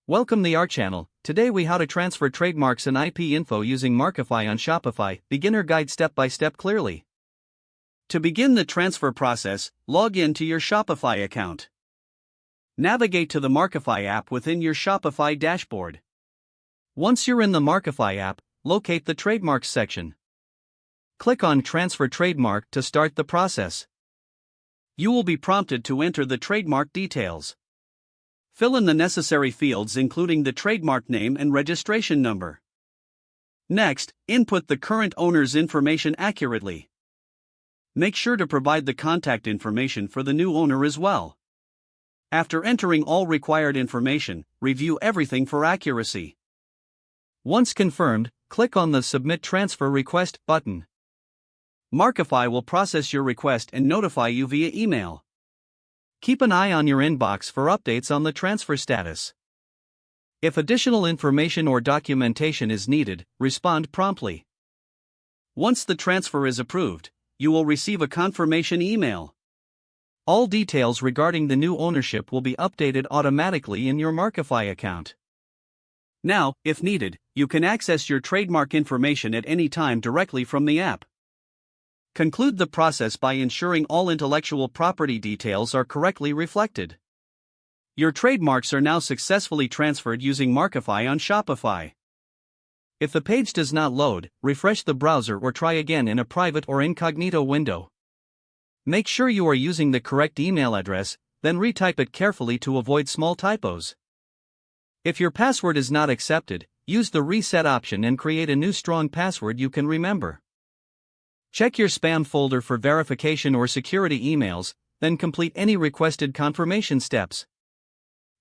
Welcome to our channel. Today we how to transfer trademarks and IP info using Markify on Shopify. Beginner guide step by step clearly. To begin the transfer process, log in to your Shopify account. Navigate to the Markify app within your Shopify dashboard. Once you're in the Markify app, locate the Trademarks section. Click on Transfer Trademark to start the process. You will be prompted to enter the trademark details. Fill in the necessary fields including the trademark name and registration number. Next, input the current owner's information accurately. Make sure to provide the contact information for the new owner as well. After entering all required information, review everything for accuracy. Once confirmed, click on the Submit Transfer Request button. Markify will process your request and notify you via email. Keep an eye on your inbox for updates on the transfer status. If additional information or documentation is needed, respond promptly. Once the transfer is approved, you will receive a confirmation email. All details regarding the new ownership will be updated automatically in your Markify account. Now, if needed, you can access your trademark information at any time directly from the app. Conclude the process by ensuring all intellectual property details are correctly reflected. Your trademarks are now successfully transferred using Markify on Shopify. If the page does not load, refresh the browser or try again in a private or incognito window. Make sure you are using the correct email address, then retype it carefully to avoid small typos. If your password is not accepted, use the reset option and create a new strong password you can remember. Check your spam folder for verification or security emails, then complete any requested confirmation steps.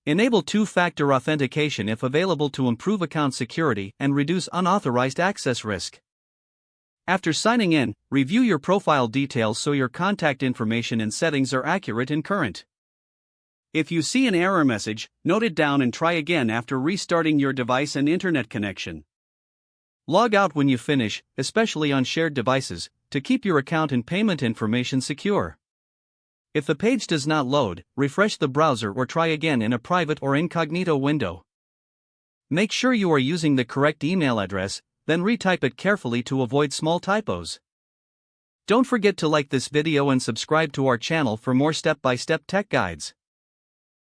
Enable two-factor authentication if available to improve account security and reduce unauthorized access risk. After signing in, review your profile details so your contact information and settings are accurate and current. If you see an error message, note it down and try again after restarting your device and internet connection. Log out when you finish, especially on shared devices, to keep your account and payment information secure. If the page does not load, refresh the browser or try again in a private or incognito window. Make sure you are using the correct email address, then retype it carefully to avoid small typos. Don't forget to like this video and subscribe to our channel for more step-by-step tech guides.